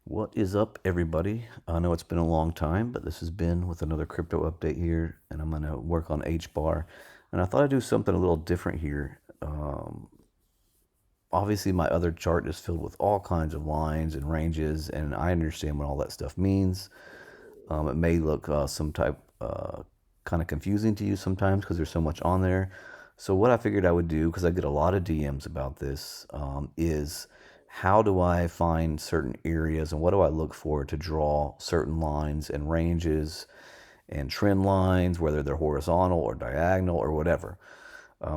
What is up, everybody? I know it's been a long time, but this has been with another crypto update here, and I'm going to work on H bar. And I thought I'd do something a little different here. Obviously, my other chart is filled with all kinds of lines and ranges, and I understand what all that stuff means. It may look some type kind of confusing to you sometimes because there's so much on there. So what I figured I would do, because I get a lot of DMs about this, is how do I find certain areas and what do I look for to draw certain lines and ranges and trend lines, whether they're horizontal or diagonal or whatever.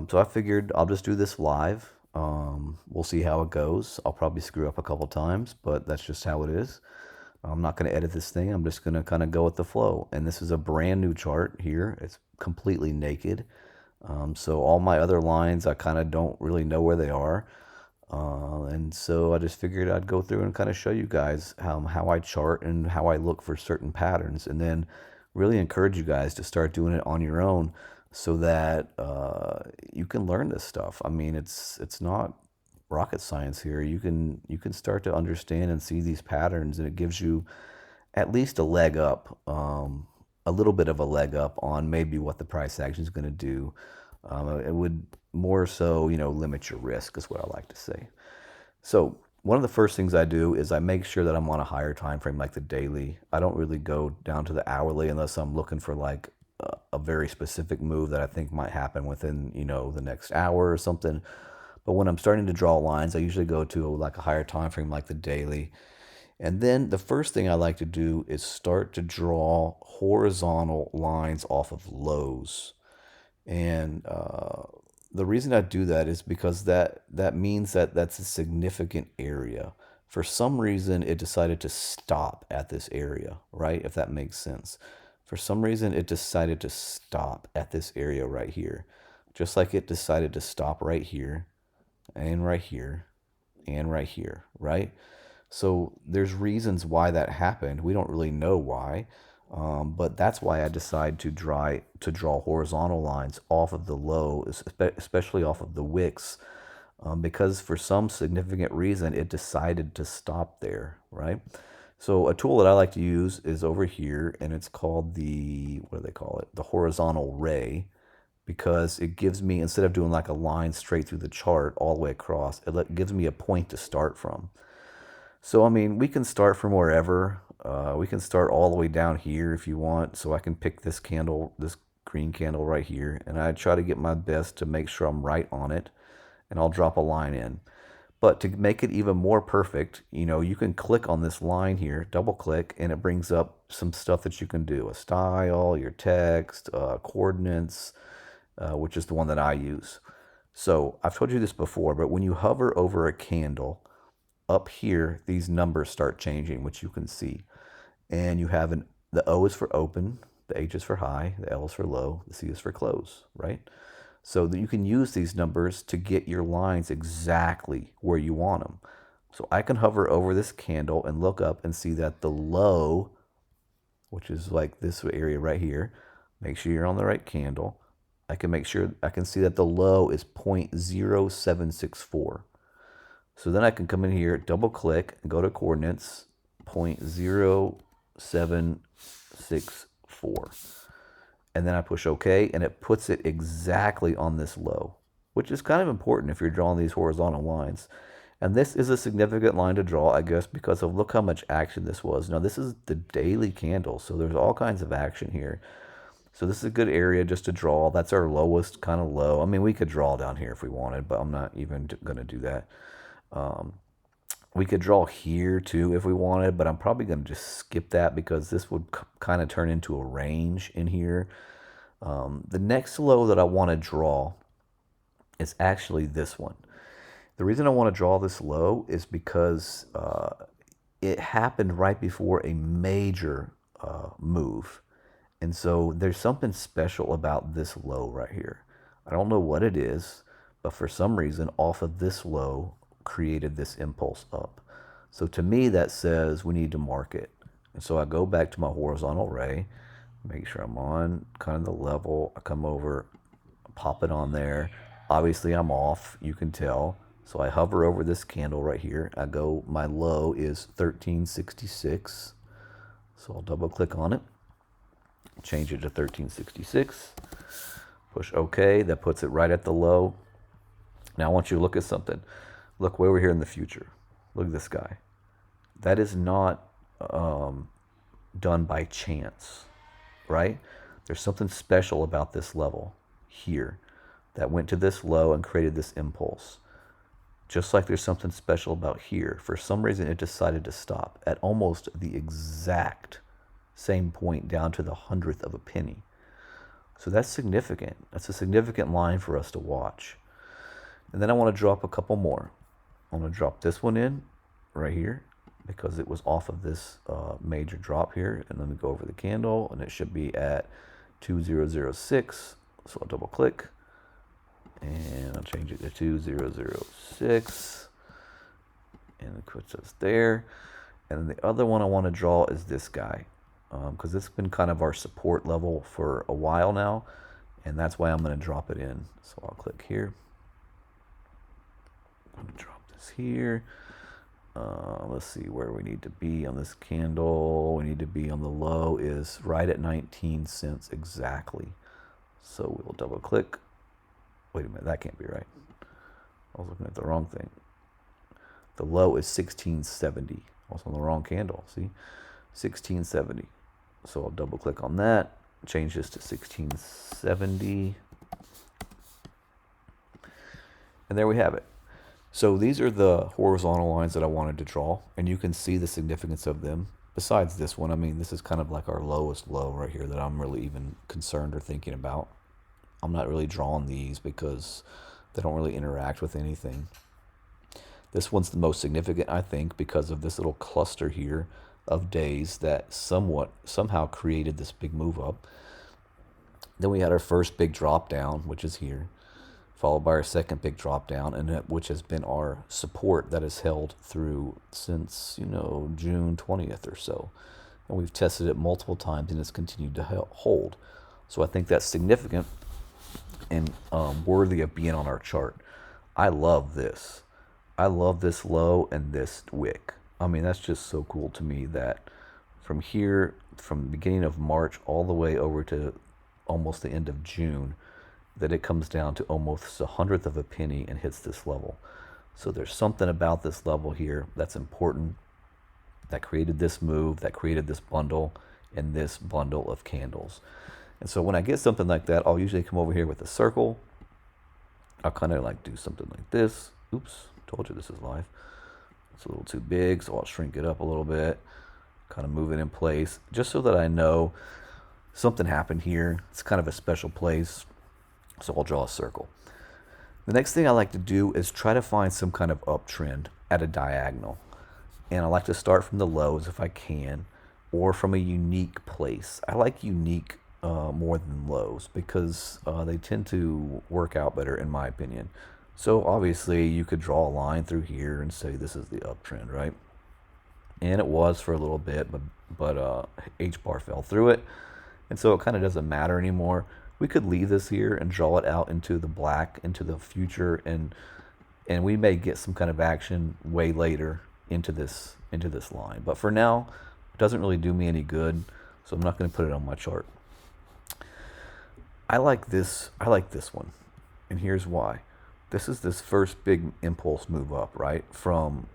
So I figured I'll just do this live. We'll see how it goes. I'll probably screw up a couple times, but that's just how it is. I'm not going to edit this thing. I'm just going to kind of go with the flow. And this is a brand new chart here. It's completely naked. So all my other lines, I kind of don't really know where they are. And so I just figured I'd go through and kind of show you guys how I chart and how I look for certain patterns. And then really encourage you guys to start doing it on your own so that you can learn this stuff. I mean, it's not rocket science here. You can start to understand and see these patterns, and it gives you at least a leg up, a little bit of a leg up on maybe what the price action is going to do. It would more so, limit your risk, is what I like to say. So one of the first things I do is I make sure that I'm on a higher time frame, like the daily. I don't really go down to the hourly unless I'm looking for like a very specific move that I think might happen within, the next hour or something. But when I'm starting to draw lines, I usually go to like a higher time frame, like the daily. And then the first thing I like to do is start to draw horizontal lines off of lows. And the reason I do that is because that means that that's a significant area. For some reason, it decided to stop at this area, right? If that makes sense. For some reason, it decided to stop at this area right here. Just like it decided to stop right here, and right here, and right here, right? So there's reasons why that happened. We don't really know why, but that's why I decide to draw horizontal lines off of the low, especially off of the wicks, because for some significant reason it decided to stop there, right? So a tool that I like to use is over here, and it's called the, what do they call it? The horizontal ray, because it gives me, instead of doing like a line straight through the chart all the way across, gives me a point to start from. So, I mean, we can start from wherever. We can start all the way down here if you want. So I can pick this candle, this green candle right here, and I try to get my best to make sure I'm right on it, and I'll drop a line in. But to make it even more perfect, you can click on this line here, double click, and it brings up some stuff that you can do: a style, your text, coordinates, which is the one that I use. So I've told you this before, but when you hover over a candle, up here, these numbers start changing, which you can see. And you have the O is for open, the H is for high, the L is for low, the C is for close, right? So that you can use these numbers to get your lines exactly where you want them. So I can hover over this candle and look up and see that the low, which is like this area right here, make sure you're on the right candle. I can make sure I can see that the low is 0.0764. So then I can come in here, double click, and go to coordinates, 0.0764. And then I push OK, and it puts it exactly on this low, which is kind of important if you're drawing these horizontal lines. And this is a significant line to draw, I guess, because of look how much action this was. Now, this is the daily candle, so there's all kinds of action here. So this is a good area just to draw. That's our lowest kind of low. I mean, we could draw down here if we wanted, but I'm not even going to do that. We could draw here too if we wanted, but I'm probably going to just skip that because this would kind of turn into a range in here. The next low that I want to draw is actually this one. The reason I want to draw this low is because it happened right before a major move. And so there's something special about this low right here. I don't know what it is, but for some reason, off of this low created this impulse up. So to me, that says we need to mark it. And so I go back to my horizontal ray, make sure I'm on kind of the level. I come over, pop it on there. Obviously, I'm off, you can tell. So I hover over this candle right here. I go, my low is 1366. So I'll double click on it, change it to 1366, push OK. That puts it right at the low. Now I want you to look at something. Look way over here in the future. Look at this guy. That is not done by chance, right? There's something special about this level here that went to this low and created this impulse. Just like there's something special about here. For some reason, it decided to stop at almost the exact same point down to the 100th of a penny. So that's significant. That's a significant line for us to watch. And then I want to drop a couple more. I'm going to drop this one in right here because it was off of this major drop here. And let me go over the candle, and it should be at 2006. So I'll double click and I'll change it to 2006, and it puts us there. And then the other one I want to draw is this guy, because this has been kind of our support level for a while now, and that's why I'm going to drop it in. So I'll click here. I'm going to drop this here. Let's see where we need to be on this candle. We need to be on the low is right at 19 cents exactly. So we'll double click. Wait a minute, that can't be right. I was looking at the wrong thing. The low is 1670. I was on the wrong candle, see? 1670. So I'll double click on that, change this to 1670. And there we have it. So these are the horizontal lines that I wanted to draw, and you can see the significance of them. Besides this one, I mean, this is kind of like our lowest low right here that I'm really even concerned or thinking about. I'm not really drawing these because they don't really interact with anything. This one's the most significant, I think, because of this little cluster here of days that somehow created this big move up. Then we had our first big drop down, which is here, followed by our second big drop down, and which has been our support that has held through since, June 20th or so. And we've tested it multiple times, and it's continued to hold. So I think that's significant and worthy of being on our chart. I love this. I love this low and this wick. I mean, that's just so cool to me that from here, from the beginning of March all the way over to almost the end of June, that it comes down to almost 100th of a penny and hits this level. So there's something about this level here that's important, that created this move, that created this bundle and this bundle of candles. And so when I get something like that, I'll usually come over here with a circle. I'll kind of like do something like this. Oops, told you this is live. It's a little too big, so I'll shrink it up a little bit, kind of move it in place, just so that I know something happened here. It's kind of a special place, so I'll draw a circle. The next thing I like to do is try to find some kind of uptrend at a diagonal. And I like to start from the lows if I can, or from a unique place. I like unique more than lows because they tend to work out better in my opinion. So obviously you could draw a line through here and say this is the uptrend, right? And it was for a little bit, but H-bar fell through it, and so it kind of doesn't matter anymore. We could leave this here and draw it out into the black, into the future, and we may get some kind of action way later into this line. But for now, it doesn't really do me any good, so I'm not going to put it on my chart. I like this one, and here's why. This is this first big impulse move up, right? From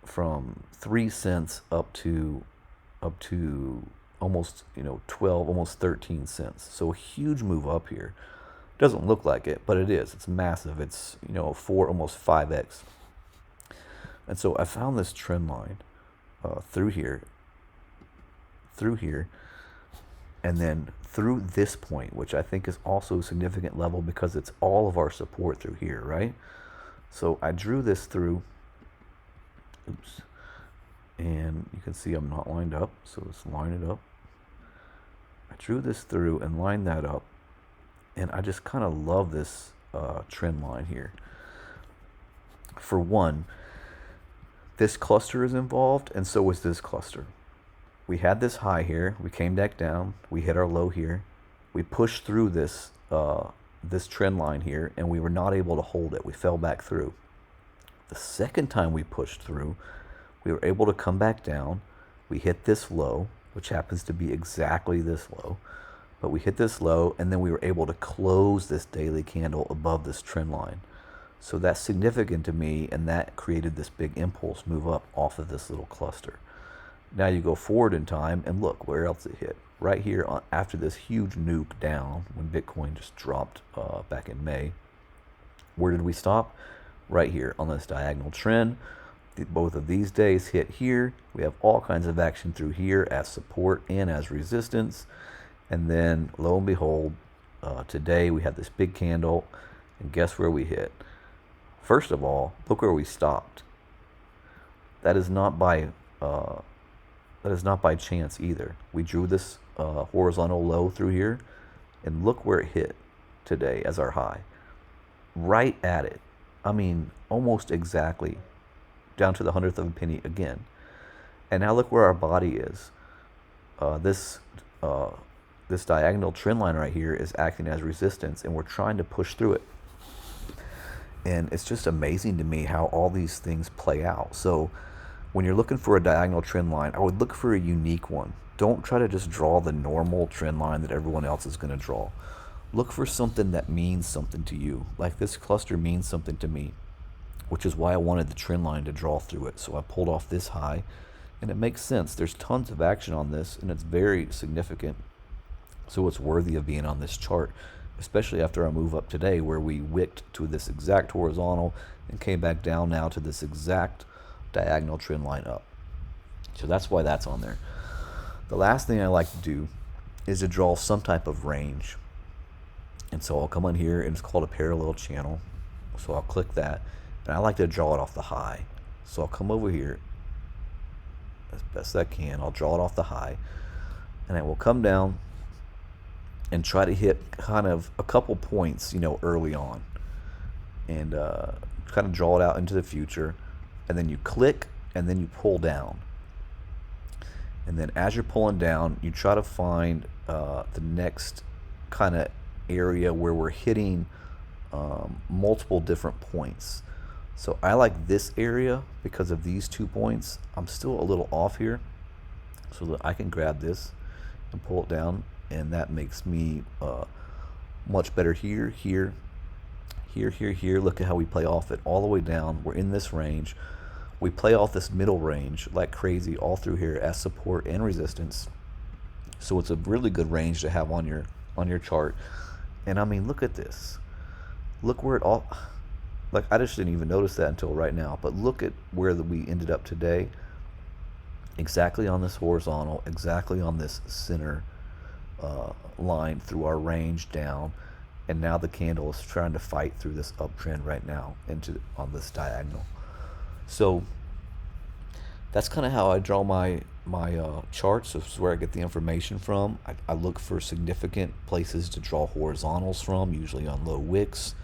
3 cents up to almost 12, almost 13 cents. So a huge move up here. Doesn't look like it, but it is. It's massive. It's 4, almost 5x. And so I found this trend line through here, and then through this point, which I think is also a significant level because it's all of our support through here, right? So I drew this through, oops, and you can see I'm not lined up, so let's line it up. I drew this through and lined that up, and I just kind of love this trend line here. For one, this cluster is involved, and so is this cluster. We had this high here, we came back down, we hit our low here, we pushed through this this trend line here, and we were not able to hold it. We fell back through. The second time we pushed through, we were able to come back down. We hit this low, which happens to be exactly this low, but we hit this low, and then we were able to close this daily candle above this trend line. So that's significant to me, and that created this big impulse move up off of this little cluster. Now you go forward in time, and look where else it hit. Right here after this huge nuke down, when Bitcoin just dropped back in May. Where did we stop? Right here on this diagonal trend. Both of these days hit here. We have all kinds of action through here as support and as resistance. And then lo and behold, today we had this big candle, and guess where we hit? First of all, look where we stopped. That is not by chance either. We drew this horizontal low through here, and look where it hit today as our high. Right at it. I mean, almost exactly, down to the 100th of a penny again. And now look where our body is. This diagonal trend line right here is acting as resistance, and we're trying to push through it. And it's just amazing to me how all these things play out. So when you're looking for a diagonal trend line, I would look for a unique one. Don't try to just draw the normal trend line that everyone else is going to draw. Look for something that means something to you. Like this cluster means something to me, which is why I wanted the trend line to draw through it. So I pulled off this high, and it makes sense. There's tons of action on this, and it's very significant. So it's worthy of being on this chart, especially after our move up today where we wicked to this exact horizontal and came back down now to this exact diagonal trend line up. So that's why that's on there. The last thing I like to do is to draw some type of range. And so I'll come on here, and it's called a parallel channel. So I'll click that, and I like to draw it off the high. So I'll come over here as best I can. I'll draw it off the high, and I will come down and try to hit kind of a couple points, early on, and kind of draw it out into the future. And then you click, and then you pull down. And then as you're pulling down, you try to find the next kind of area where we're hitting multiple different points. So I like this area because of these 2 points. I'm still a little off here, so that I can grab this and pull it down, and that makes me much better here, here, here, here, here. Look at how we play off it all the way down. We're in this range. We play off this middle range like crazy all through here as support and resistance. So it's a really good range to have on your chart. And I mean, look at this. Look where it all, like I just didn't even notice that until right now, but look at where we ended up today. Exactly on this horizontal, exactly on this center line through our range down. And now the candle is trying to fight through this uptrend right now on this diagonal. So that's kind of how I draw my charts. This is where I get the information from. I look for significant places to draw horizontals from, usually on low wicks.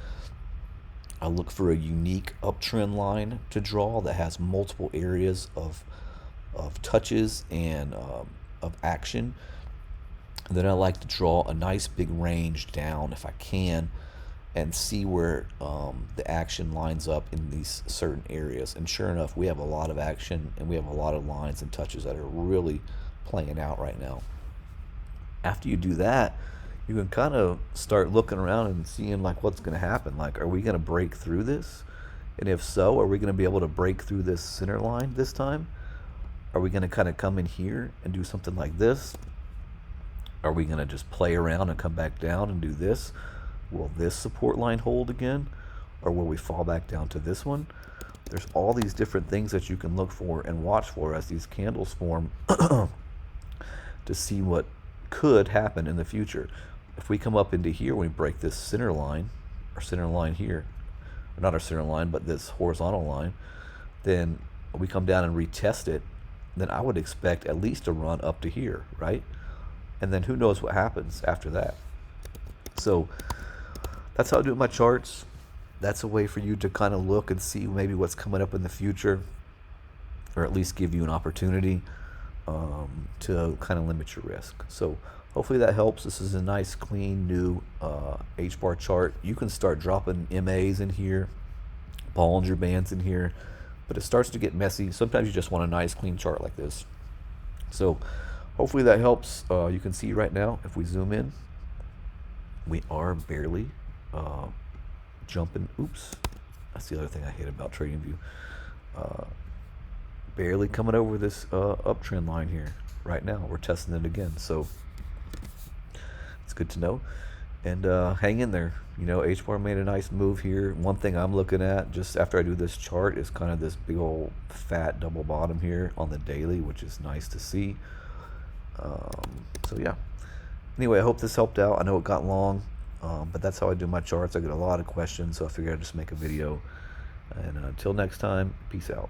I look for a unique uptrend line to draw that has multiple areas of touches and of action. And then I like to draw a nice big range down if I can, and see where the action lines up in these certain areas. And sure enough, we have a lot of action, and we have a lot of lines and touches that are really playing out right now. After you do that, you can kind of start looking around and seeing like what's going to happen. Like, are we going to break through this? And if so, are we going to be able to break through this center line this time? Are we going to kind of come in here and do something like this? Are we going to just play around and come back down and do this? Will this support line hold again? Or will we fall back down to this one? There's all these different things that you can look for and watch for as these candles form to see what could happen in the future. If we come up into here, when we break this center line, our center line here, or not our center line, but this horizontal line, then we come down and retest it, then I would expect at least a run up to here, right? And then who knows what happens after that. So that's how I do my charts. That's a way for you to kind of look and see maybe what's coming up in the future, or at least give you an opportunity to kind of limit your risk. So hopefully that helps. This is a nice, clean, new H-bar chart. You can start dropping MAs in here, Bollinger Bands in here, but it starts to get messy. Sometimes you just want a nice clean chart like this. So hopefully that helps. You can see right now, if we zoom in, we are barely jumping. Oops, that's the other thing I hate about TradingView. Barely coming over this uptrend line here right now. We're testing it again, so it's good to know. And hang in there. You know, H-bar made a nice move here. One thing I'm looking at just after I do this chart is kind of this big old fat double bottom here on the daily, which is nice to see. So yeah. Anyway, I hope this helped out. I know it got long, but that's how I do my charts. I get a lot of questions, so I figured I'd just make a video. And until next time, peace out.